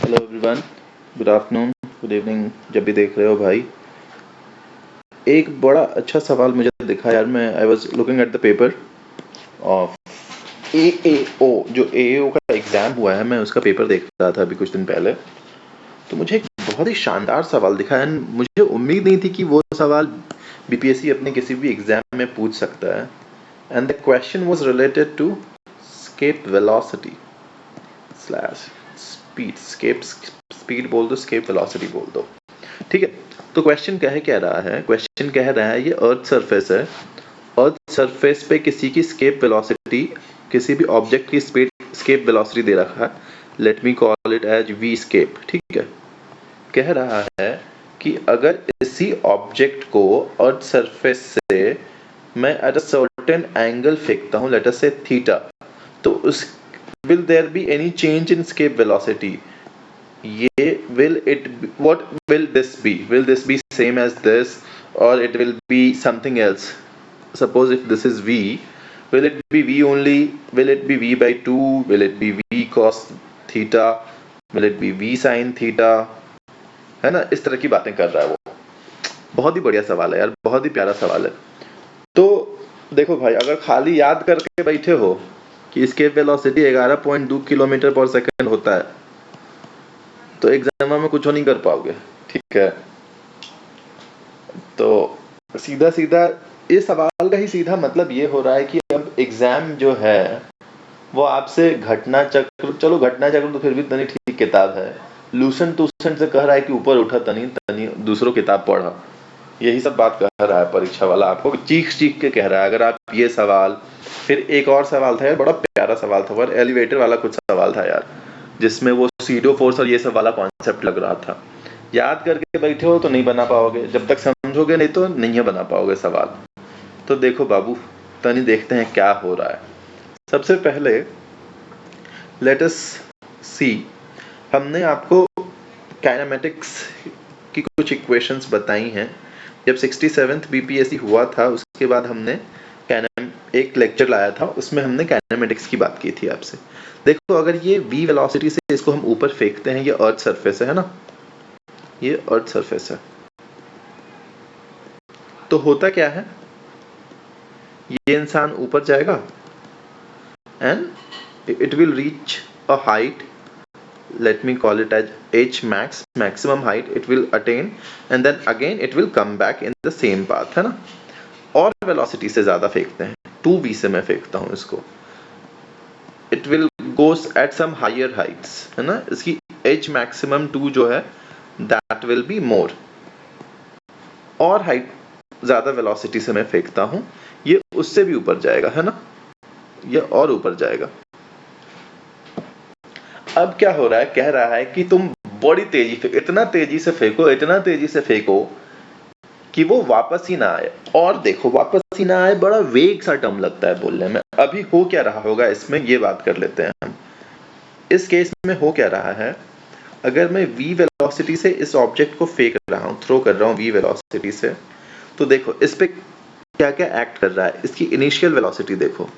Hello everyone, good afternoon, good evening, जब भी देख रहे हो भाई। एक बड़ा अच्छा सवाल मुझे दिखा यार। मैं I was looking at the paper of AAO। जो AAO का एग्ज़ाम हुआ है, मैं उसका पेपर देख रहा था अभी कुछ दिन पहले। तो मुझे एक बहुत ही शानदार सवाल दिखा एंड मुझे उम्मीद नहीं थी कि वो सवाल BPSC अपने किसी भी एग्ज़ाम में पूछ सकता है। And the question was related to escape velocity slash speed. Speed बोल दो, स्केप वेलोसिटी बोल दो, ठीक है। तो क्वेश्चन कह रहा है, क्वेश्चन कह रहा है ये अर्थ सरफेस है। अर्थ सरफेस पे किसी की स्केप वेलोसिटी, किसी भी ऑब्जेक्ट की स्पीड स्केप वेलोसिटी दे रखा है। Let me call it as v escape, ठीक है। कह रहा है कि अगर इसी ऑब्जेक्ट को अर्थ सरफेस से मैं एट अ सर्टेन एंगल फेंकता हूँ, लेट अस से थीटा, तो उस will there be any change in escape velocity? ये what will this be? Will this be same as this, or it will be something else? Suppose if this is v, will it be v only? Will it be v by 2? Will it be v cos theta? Will it be v sin theta? है ना, इस तरह की बातें कर रहा है वो। बहुत ही बढ़िया सवाल है यार, बहुत ही प्यारा सवाल है। तो देखो भाई, अगर खाली याद करके बैठे हो कि इसके वेलोसिटी 11.2 किलोमीटर पर सेकंड होता है, तो एग्जाम में कुछ नहीं कर पाओगे, ठीक है। तो सीधा सीधा इस सवाल का ही सीधा मतलब ये हो रहा है कि अब एग्जाम जो है वो आपसे घटना चक्र, चलो घटना चक्र तो फिर भी तनी ठीक किताब है, लूसन टूसन से कह रहा है कि ऊपर उठा तनी तनी दूसरों किताब पढ़ा, यही सब बात कह रहा है परीक्षा वाला, आपको चीख चीख के कह रहा है। अगर आप ये सवाल, फिर एक और सवाल था यार, बड़ा प्यारा सवाल था, और एलिवेटर वाला कुछ सवाल था यार, जिसमें वो सीडो फोर्स और ये सब वाला कॉन्सेप्ट लग रहा था। याद करके बैठे हो तो नहीं बना पाओगे, जब तक समझोगे नहीं तो नहीं बना पाओगे सवाल। तो देखो बाबू, तनी देखते हैं क्या हो रहा है। सबसे पहले लेट अस सी, हमने आपको काइनेमेटिक्स की कुछ इक्वेशंस बताई हैं। जब 67th BPSC हुआ था उसके बाद हमने एक लेक्चर लाया था, उसमें हमने काइनेमेटिक्स की बात की थी आपसे। देखो, अगर ये v वेलोसिटी से इसको हम ऊपर फेंकते हैं, ये अर्थ सरफेस है ना, ये अर्थ सरफेस है, तो होता क्या है, ये इंसान ऊपर जाएगा and it will reach a height, let me call it as h max, maximum height it will attain, and then again it will come back in the same path, है ना। और वेलोसिटी से ज्यादा फेंकते हैं, 2v से मैं फेंकता हूं इसको, it will goes at some higher heights, है ना। इसकी h maximum 2 जो है that will be more, और हाइट ज्यादा वेलोसिटी से मैं फेंकता हूं, ये उससे भी ऊपर जाएगा, है ना, ये और ऊपर जाएगा। अब क्या हो रहा है, कह रहा है कि तुम बड़ी तेजी से, इतना तेजी से फेंको, इतना तेजी से फेंको कि वो वापस ही ना आए। और देखो, वापस ही ना आए बड़ा वेग सा टर्म लगता है बोलने में। अभी हो क्या रहा होगा इसमें, ये बात कर लेते हैं हम। इस केस में हो क्या रहा है, अगर मैं v वेलोसिटी से इस ऑब्जेक्ट को फेंक रहा हूं, थ्रो कर रहा हूं v वेलोसिटी से, तो देखो इस पे क्या क्या एक्ट कर रहा है। इसकी इनिशियल वेलोसिटी देखो,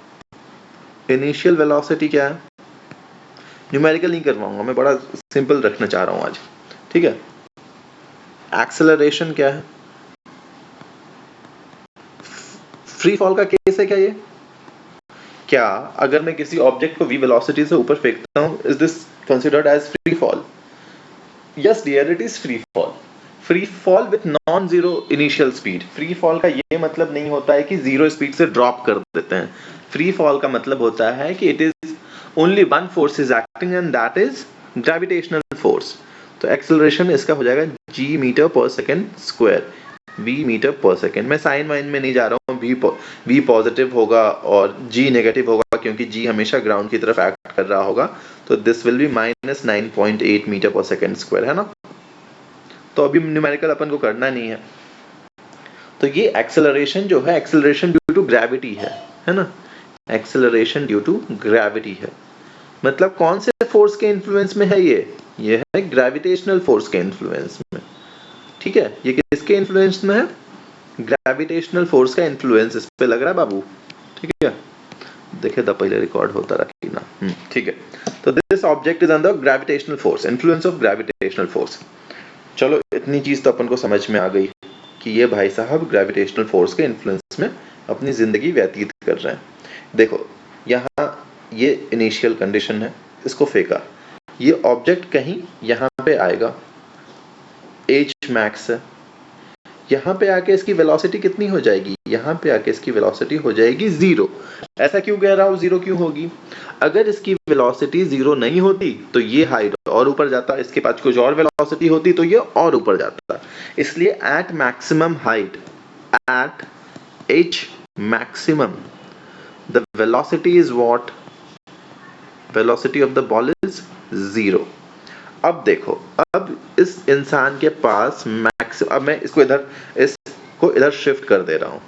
इनिशियल वेलोसिटी क्या है, न्यूमेरिकल नहीं करवाऊंगा मैं, बड़ा सिंपल रखना चाह रहा हूं आज, ठीक है। एक्सेलरेशन क्या है, फ्री फॉल का केस है क्या ये, क्या अगर मैं किसी ऑब्जेक्ट को v वेलोसिटी से ऊपर फेंकता हूं, is this considered as free fall? Yes dear, it is free fall. Free fall with non zero initial speed. Free fall का ये मतलब नहीं होता है कि जीरो स्पीड से ड्रॉप कर देते हैं। फ्री फॉल का मतलब होता है कि it is only one force is acting and that is gravitational force. तो एक्सेलरेशन इसका हो जाएगा g मीटर पर सेकेंड स्क्वायर, v मीटर पर सेकेंड। मैं साइन वाइन में नहीं जा रहा हूँ, v पॉजिटिव होगा और g नेगेटिव होगा, क्योंकि g हमेशा ग्राउंड की तरफ एक्ट कर रहा होगा। तो दिस विल बी -9.8 मीटर पर सेकेंड स्क्वायर, है ना। तो अभी न्यूमेरिकल अपन को करना नहीं है। तो ये एक्सेलरेशन जो है, एक्सेलरेशन ड्यू टू ग्रेविटी है ना, एक्सेलरेशन ड्यू टू ग्रेविटी है। मतलब कौन से फोर्स के इन्फ्लुएंस में है ये है ग्रेविटेशनल फोर्स के इन्फ्लुएंस में, ठीक है। ये किसके इन्फ्लुएंस में है, ग्रेविटेशनल फोर्स का इन्फ्लुएंस इस पे लग रहा है बाबू, ठीक है। देखे तो पहले रिकॉर्ड होता रखी ना, ठीक है। तो this object is under gravitational force, influence of gravitational force. चलो इतनी चीज तो अपन को समझ में आ गई कि ये भाई साहब ग्रेविटेशनल फोर्स के इन्फ्लुएंस में अपनी जिंदगी व्यतीत कर रहे हैं। देखो यहाँ ये इनिशियल कंडीशन है, इसको फेंका, ये ऑब्जेक्ट कहीं यहाँ पे आएगा, एच मैक्स है, यहाँ पे आके इसकी वेलोसिटी कितनी हो जाएगी, यहाँ पे आके इसकी वेलोसिटी हो जाएगी 0। ऐसा क्यों कह रहा हूँ 0 क्यों होगी? अगर इसकी वेलोसिटी 0 नहीं होती तो ये हाइट और ऊपर जाता, इसके पास कुछ और वेलोसिटी होती तो ये और ऊपर जाता। इसलिए at maximum height, at h maximum, the velocity is what? Velocity of the ball is 0। अब देखो, अब इस इंसान के पास मैक्सिमम, अब मैं इसको इधर शिफ्ट कर दे रहा हूँ,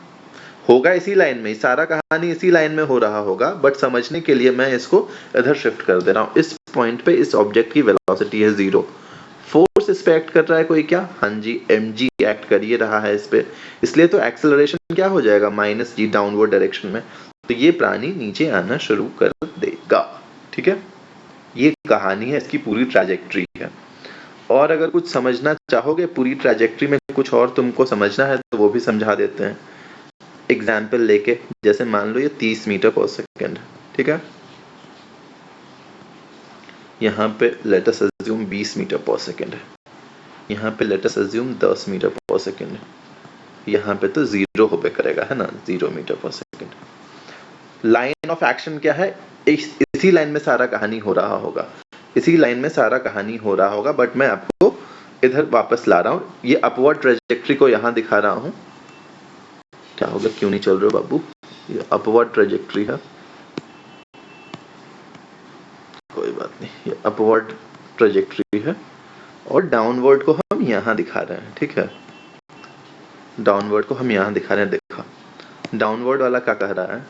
होगा इसी लाइन में, सारा कहानी इसी लाइन में हो रहा होगा, बट समझने के लिए मैं इसको इधर शिफ्ट कर दे रहा हूँ। इस पॉइंट पे इस ऑब्जेक्ट की वेलोसिटी है 0, फोर्स इस पे एक्ट कर रहा है कोई क्या? हाँ जी, mg एक्ट कर ही रहा है इस पे, इसलिए तो एक्सेलरेशन क्या हो जाएगा? -g डाउनवर्ड डायरेक्शन में। तो ये प्राणी नीचे आना शुरू कर देगा। ठीक है, ये कहानी है, इसकी पूरी ट्रैजेक्टरी है। और अगर कुछ समझना चाहोगे पूरी ट्रैजेक्टरी में कुछ और तुमको समझना है तो वो भी समझा देते हैं एग्जाम्पल लेके। जैसे मान लो ये 30 मीटर पर सेकेंड, ठीक है, यहाँ पे लेट अस अज्यूम 20 मीटर पर सेकेंड है, यहाँ पे लेट अस अज्यूम 10 मीटर पर सेकेंड है, यहाँ पे तो 0 होबे करेगा, है ना, 0 मीटर पर सेकेंड। लाइन ऑफ एक्शन क्या है? इसी लाइन में सारा कहानी हो रहा होगा, इसी लाइन में सारा कहानी हो रहा होगा, बट मैं आपको इधर वापस ला रहा हूँ। ये अपवर्ड ट्रेजेक्ट्री को यहाँ दिखा रहा हूँ। क्या होगा, क्यों नहीं चल रहे हो बाबू? ये अपवर्ड ट्रेजेक्ट्री है, कोई बात नहीं, ये अपवर्ड ट्रेजेक्ट्री है, और डाउनवर्ड को हम यहाँ दिखा रहे हैं। ठीक है, डाउनवर्ड को हम यहाँ दिखा रहे हैं। देखो डाउनवर्ड वाला क्या कह रहा है,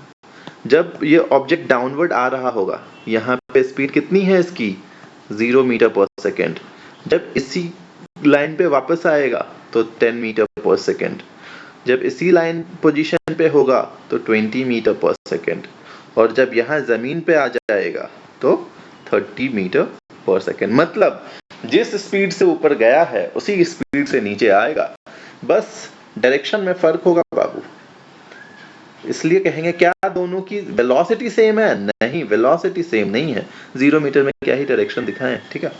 जब ये ऑब्जेक्ट डाउनवर्ड आ रहा होगा, यहाँ पे स्पीड कितनी है इसकी? 0 मीटर पर सेकेंड। जब इसी लाइन पे वापस आएगा तो 10 मीटर पर सेकेंड। जब इसी लाइन पोजीशन पे होगा तो 20 मीटर पर सेकेंड। और जब यहाँ जमीन पे आ जाएगा तो 30 मीटर पर सेकेंड। मतलब जिस स्पीड से ऊपर गया है उसी स्पीड से नीचे आएगा, बस डायरेक्शन में फर्क होगा बाबू। इसलिए कहेंगे क्या दोनों की वेलोसिटी सेम है? नहीं, वेलोसिटी सेम नहीं है, 0 मीटर में क्या ही डायरेक्शन दिखाएं। ठीक है,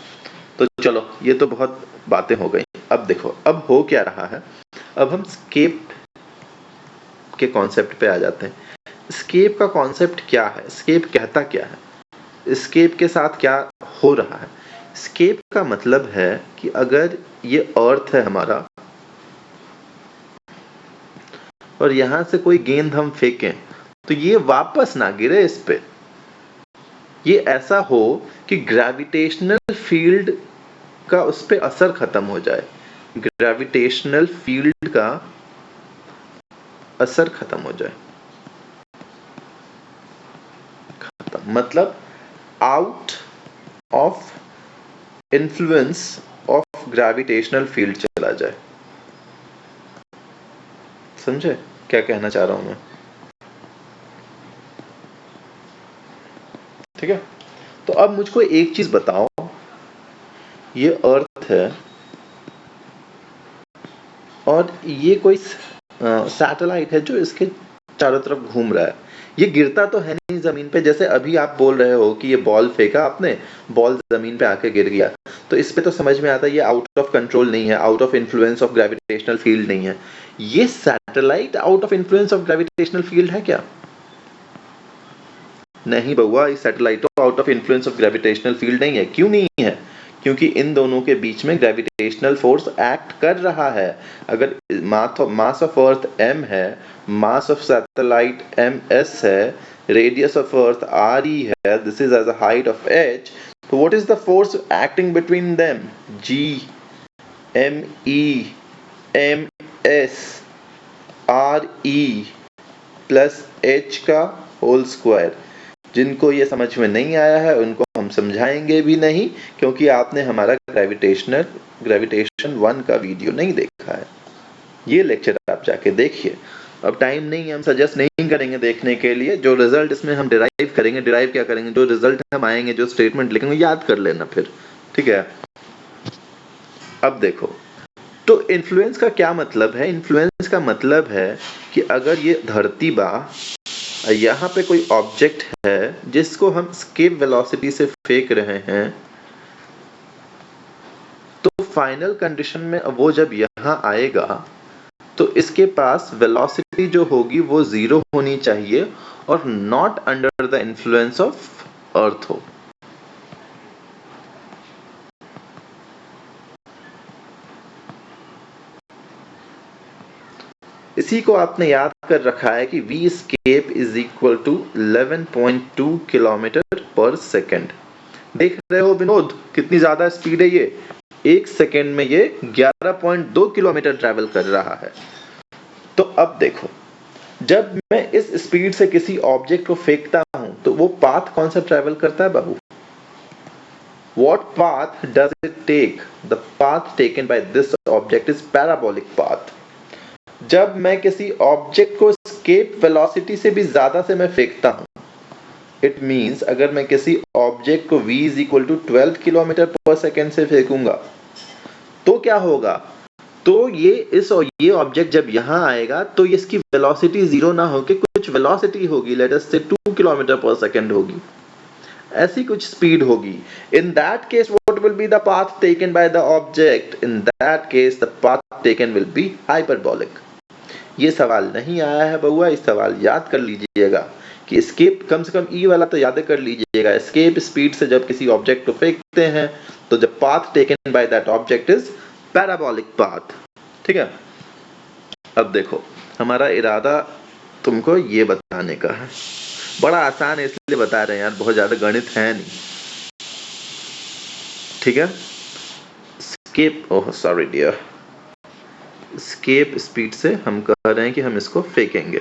तो चलो ये तो बहुत बातें हो गई। अब देखो अब हो क्या रहा है, अब हम स्केप के कॉन्सेप्ट पे आ जाते हैं। स्केप का कॉन्सेप्ट क्या है? स्केप कहता क्या है? स्केप के साथ क्या हो रहा है? स्केप का मतलब है कि अगर ये अर्थ है हमारा और यहां से कोई गेंद हम फेंकें तो ये वापस ना गिरे इस पे, ये ऐसा हो कि ग्रेविटेशनल फील्ड का उस पे असर खत्म हो जाए, ग्रेविटेशनल फील्ड का असर खत्म हो जाए। खत्म मतलब out of influence of gravitational field चला जाए। समझे क्या कहना चाह रहा हूं मैं? ठीक है, तो अब मुझको एक चीज बताओ, ये अर्थ है और ये कोई सैटेलाइट है जो इसके चारों तरफ घूम रहा है, ये गिरता तो है नहीं जमीन पे। जैसे अभी आप बोल रहे हो कि ये बॉल फेंका आपने, बॉल जमीन पे आके गिर गया, तो इस पे तो समझ में आता है ये आउट ऑफ कंट्रोल नहीं है, out of influence of gravitational field नहीं है। ये satellite out of influence of gravitational field है क्या? नहीं बउआ, इस satellite out of influence of gravitational field नहीं है। क्यों नहीं है? क्योंकि इन दोनों के बीच में ग्रेविटेशनल फोर्स एक्ट कर रहा है। अगर मास ऑफ अर्थ m है, मास ऑफ सैटेलाइट ms है, रेडियस ऑफ अर्थ re है, this is as a height of h, तो what is the force acting between them? g me ms re plus h का whole square. जिनको ये समझ में नहीं आया है उनको हम समझाएंगे भी नहीं, क्योंकि आपने हमारा ग्रेविटेशन 1 का वीडियो नहीं देखा है। ये लेक्चर आप जाके देखिए। अब टाइम नहीं है, हम सजेस्ट नहीं करेंगे देखने के लिए। जो रिजल्ट इसमें हम डिराइव करेंगे, डिराइव क्या करेंगे, जो रिजल्ट हम आएंगे, जो स्टेटमेंट लिखेंगे याद कर लेना फिर, ठीक है। अब देखो, तो इन्फ्लुएंस का क्या मतलब है? इन्फ्लुएंस का मतलब है कि अगर ये धरती बा, यहाँ पे कोई ऑब्जेक्ट है जिसको हम एस्केप वेलोसिटी से फेंक रहे हैं, तो फाइनल कंडीशन में वो जब यहाँ आएगा तो इसके पास वेलोसिटी जो होगी वो 0 होनी चाहिए और not under the influence of earth हो। इसी को आपने याद कर रखा है कि v escape is equal to 11.2 kilometre per second. देख रहे हो विनोद कितनी ज्यादा स्पीड है ये, एक सेकेंड में ये 11.2 किलोमीटर ट्रैवल कर रहा है। तो अब देखो, जब मैं इस स्पीड से किसी ऑब्जेक्ट को फेंकता हूं तो वो पाथ कौन सा ट्रैवल करता है बाबू? What path does it take? The path taken by this object is parabolic path. जब मैं किसी ऑब्जेक्ट को एस्केप वेलोसिटी से भी ज्यादा से मैं फेंकता हूं, इट मींस अगर मैं किसी ऑब्जेक्ट को v is equal to 12 kilometre per second से फेंकूंगा तो क्या होगा? तो ये ऑब्जेक्ट जब यहाँ आएगा तो इसकी वेलोसिटी 0 ना होकर कुछ वेलोसिटी होगी, लेट अस से 2 किलोमीटर पर सेकेंड होगी, ऐसी कुछ स्पीड होगी। In that case what will be the path taken by the object? In that case the path taken will be hyperbolic. ये सवाल नहीं आया है बउआ, इस सवाल याद कर लीजिएगा कि एस्केप, कम से कम ई वाला तो याद कर लीजिएगा। एस्केप स्पीड से जब किसी ऑब्जेक्ट को फेंकते हैं तो the path taken by that object is parabolic path, ठीक है। अब देखो, हमारा इरादा तुमको ये बताने का है, बड़ा आसान है इसलिए बता रहे हैं यार, बहुत ज्यादा गणित है नहीं, ठीक है। Escape, oh sorry dear, escape speed से हम कह रहे हैं कि हम इसको फेंकेंगे,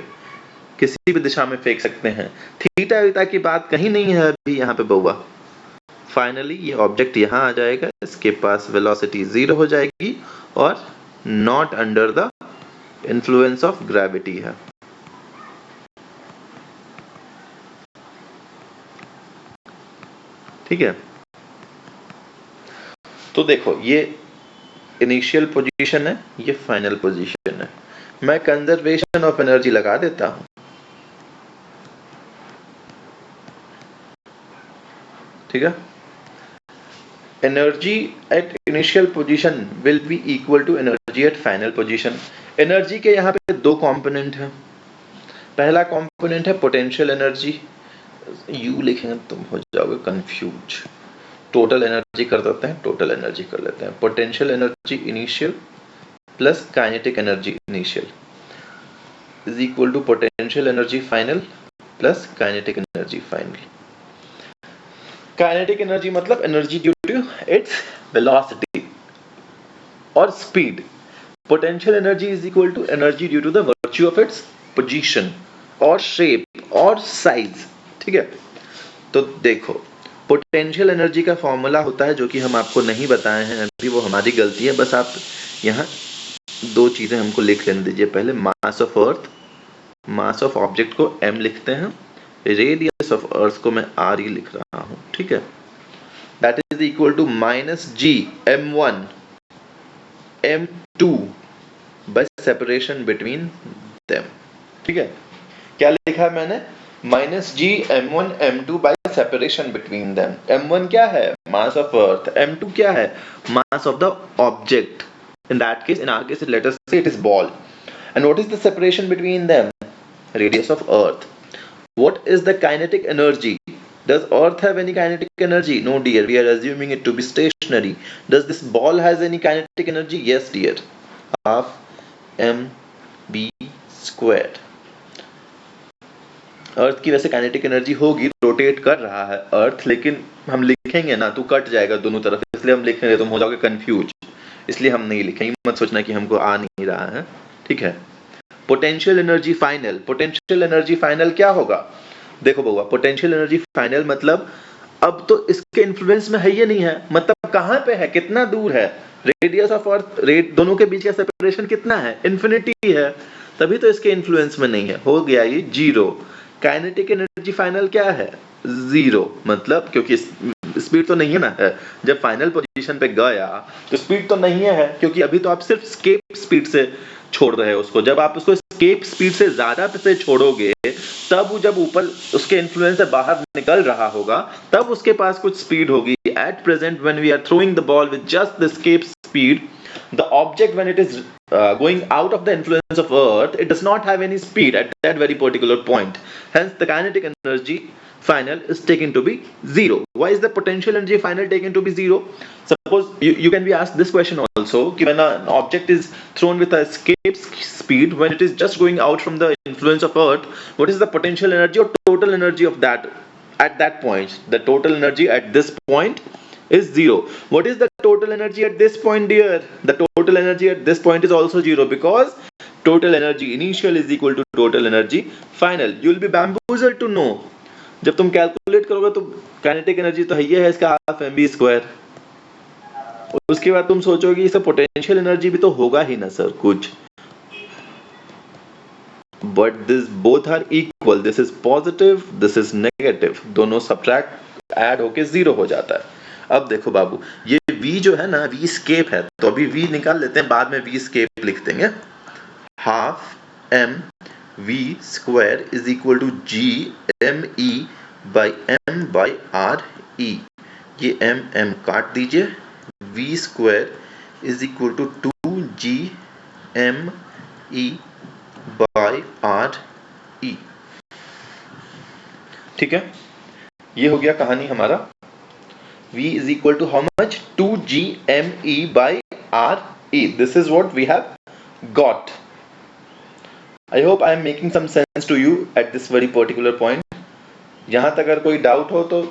किसी भी दिशा में फेंक सकते हैं। थीटा वीटा की बात कहीं नहीं है अभी यहाँ पे बउआ। फाइनली ये ऑब्जेक्ट यहाँ आ जाएगा, इसके पास वेलोसिटी 0 हो जाएगी और not under the influence of gravity है। ठीक है, तो देखो ये इनिशियल पोजीशन है, ये फाइनल पोजीशन है। मैं कंजर्वेशन ऑफ एनर्जी लगा देता हूं, ठीक है। Energy at initial position will be equal to energy at final position. Energy के यहाँ पे दो कंपोनेंट हैं। पहला कंपोनेंट है पोटेंशियल एनर्जी, यू लिखेंगे तुम हो जाओगे कंफ्यूज। टोटल एनर्जी कर देते हैं, टोटल एनर्जी कर लेते हैं। Potential energy initial plus kinetic energy initial is equal to potential energy final plus kinetic energy final. Kinetic energy मतलब energy due to its velocity और speed. Potential energy is equal to energy due to the virtue of its position और shape और size, ठीक है। तो देखो, potential energy का formula होता है जो कि हम आपको नहीं बताए हैं अभी, वो हमारी गलती है। बस आप यहाँ दो चीजें हमको लिख लेने दीजिए। पहले मास of earth, mass of object को m लिखते हैं, रेडियस ऑफ अर्थ को मैं r ही लिख रहा हूं, ठीक है। That is equal to -g m1 m2 by separation between them, ठीक है। क्या लिखा है मैंने? -g m1 m2 by separation between them. m1 क्या है? Mass of earth. m2 क्या है? Mass of the object. In that case, in our case, let us say it is ball. And what is the separation between them? Radius of Earth. What is the kinetic energy? Does Earth have any kinetic energy? No, dear. We are assuming it to be stationary. Does this ball has any kinetic energy? Yes, dear. Half mb squared. अर्थ की वैसे kinetic energy होगी, rotate कर रहा है अर्थ, लेकिन हम लिखेंगे ना तो कट जाएगा दोनों तरफ, इसलिए हम लिखेंगे तुम हो जाओगे कंफ्यूज, इसलिए हम नहीं लिखेंगे। मत सोचना कि हमको आ नहीं रहा है, ठीक है। Potential energy final, potential energy final क्या होगा? देखो बउआ, पोटेंशियल एनर्जी फाइनल मतलब अब तो इसके इन्फ्लुएंस में है ये नहीं है, मतलब कहां पे है, कितना दूर है, रेडियस ऑफ अर्थ, दोनों के बीच का सेपरेशन कितना है, इन्फिनिटी है। तभी तो इसके इन्फ्लुएंस में नहीं है, हो गया ये जीरो। काइनेटिक एनर्जी फाइनल क्या है, जीरो, मतलब क्योंकि स्पीड तो नहीं है ना, जब फाइनल पोजीशन पे गया तो स्पीड तो नहीं है, क्योंकि अभी तो आप सिर्फ स्केप स्पीड से छोड़ रहे हो उसको। जब आप उसको स्केप स्पीड से ज्यादा पे छोड़ोगे, तब जब ऊपर उसके इन्फ्लुएंस से बाहर निकल रहा होगा, तब उसके पास कुछ स्पीड होगी। At present when we are throwing the ball with just the escape speed, the object when it is going out of the influence of earth, it does not have any speed at that very particular point. Hence the kinetic energy final is taken to be zero. Why is the potential energy final taken to be zero? Suppose you can be asked this question also, when an object is thrown with a escape speed, when it is just going out from the influence of earth, what is the potential energy or total energy of that at that point? The total energy at this point is zero. What is the total energy at this point, dear? The total energy at this point is also zero, because total energy initial is equal to total energy final. You will be bamboozled to know. जब तुम calculate करोगे तो kinetic energy तो है इसका half mv square, उसके बाद तुम सोचोगे इसे पोटेंशियल एनर्जी भी तो होगा ही ना सर कुछ। But this both are equal, this is positive, this is negative, दोनों सब्ट्रैक्ट ऐड होके जीरो हो जाता है। अब देखो बाबू, ये v जो है ना, v स्केप है, तो अभी v निकाल लेते हैं, बाद में v स्केप लिख देंगे। Half m v square is equal to g m e by m by r e। ये m काट दीजिए, v square is equal to 2g m e by r e। ठीक है, ये हो गया कहानी हमारा। V is equal to how much? 2gme by re. This is what we have got. I hope I am making some sense to you at this very particular point. यहाँ तक अगर कोई डाउट हो तो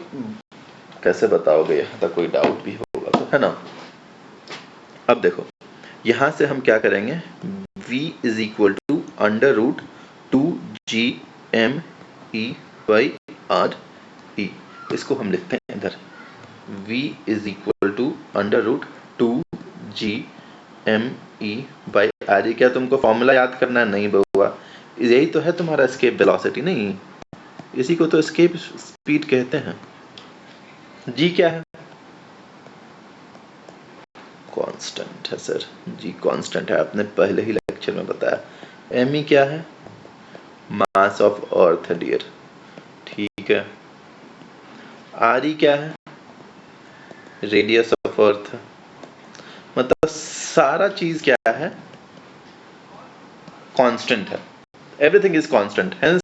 कैसे बताओगे, यहाँ तक कोई डाउट भी होगा तो, है ना। अब देखो, यहाँ से हम क्या करेंगे, V is equal to under root 2gme by re। इसको हम लिखते हैं इधर, v is equal to under root 2gme by re। क्या तुमको फॉर्मूला याद करना नहीं बउआ, यही तो है तुम्हारा एस्केप वेलोसिटी, नहीं इसी को तो एस्केप स्पीड कहते हैं। g क्या है, कांस्टेंट है सर, g कांस्टेंट है, आपने पहले ही लेक्चर में बताया। me क्या है, मास ऑफ अर्थ है डियर, ठीक है। re क्या है, रेडियस ऑफ अर्थ, मतलब सारा चीज क्या है, कांस्टेंट है, एवरीथिंग इज कांस्टेंट। हेंस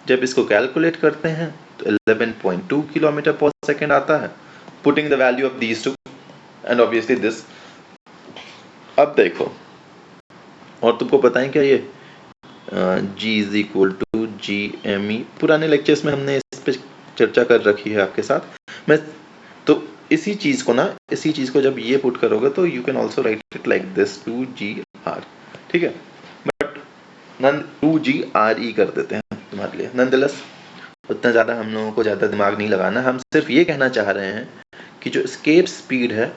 जब इसको कैलकुलेट करते हैं तो 11.2 किलोमीटर पर सेकंड आता है, putting the value of these two and obviously this. अब देखो, और तुमको बताएं क्या ये g is equal to gme, पुराने लेक्चर्स में हमने इस पे चर्चा कर रखी है आपके साथ। मैं तो इसी चीज को जब ये पुट करोगे तो you can also right it like this 2gr, ठीक है, बट 2gre कर देते हैं तुम्हारे लिए। नॉनदलेस उतना ज्यादा हम लोगों को ज्यादा दिमाग नहीं लगाना, हम सिर्फ ये कहना चाह रहे हैं कि जो एस्केप स्पीड है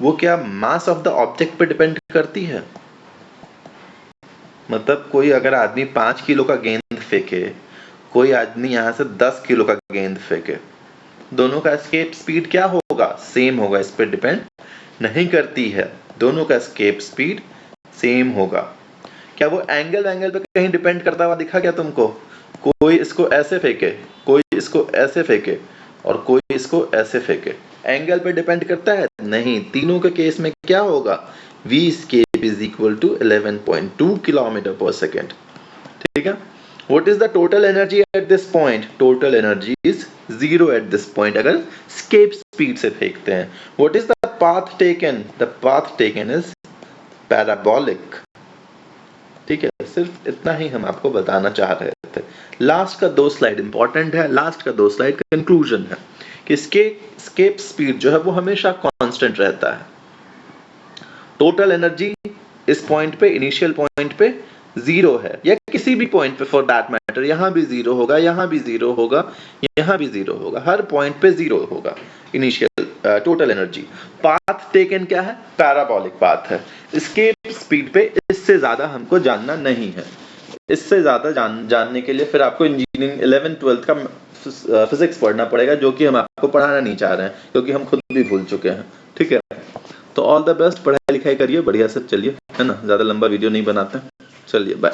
वो क्या मास ऑफ द ऑब्जेक्ट पे डिपेंड करती है। मतलब कोई अगर आदमी 5 किलो का गेंद फेंके, कोई आदमी यहाँ से 10 किलो का गेंद फेंके, दोनों का एस्केप स्पीड क्या होगा, सेम होगा, इस पर डिपेंड नहीं करती है, दोनों का एस्केप स्पीड सेम होगा। क्या वो एंगल पे कहीं डिपेंड करता हुआ दिखा क्या तुमको, कोई इसको ऐसे फेंके, कोई इसको ऐसे फेंके और कोई इसको ऐसे फेंके, एंगल पे डिपेंड करता है नहीं। तीनों के केस में क्या होगा, v escape is equal to 11.2 kilometre per second, ठीक है। What is the total energy at this point? Total energy is zero at this point अगर escape speed से फेंकते हैं। What is the path taken? The path taken is parabolic, ठीक है। सिर्फ इतना ही हम आपको बताना चाह रहे थे। लास्ट का 2 स्लाइड इंपॉर्टेंट है, लास्ट का 2 स्लाइड कंक्लूजन है कि escape speed जो है वो हमेशा कांस्टेंट रहता है। टोटल एनर्जी इस पॉइंट पे, इनिशियल पॉइंट पे जीरो है, या किसी भी पॉइंट पे फॉर दैट मैटर, यहाँ भी जीरो होगा, यहाँ भी जीरो होगा, यहाँ भी जीरो होगा, हर पॉइंट पे जीरो होगा initial total energy. Path taken क्या है, पैराबोलिक पाथ है। एस्केप स्पीड पे इससे ज्यादा हमको जानना नहीं है। इससे ज़्यादा जानने के लिए फिर आपको इंजीनियरिंग 11th-12th का फिजिक्स पढ़ना पड़ेगा, जो कि हम आपको पढ़ाना नहीं चाह रहे हैं क्योंकि हम खुद भी भूल चुके हैं। ठीक है, तो ऑल द बेस्ट, पढ़ाई लिखाई करिए बढ़िया से, चलिए, है ना, ज़्यादा लंबा वीडियो नहीं बनाते, चलिए बाय।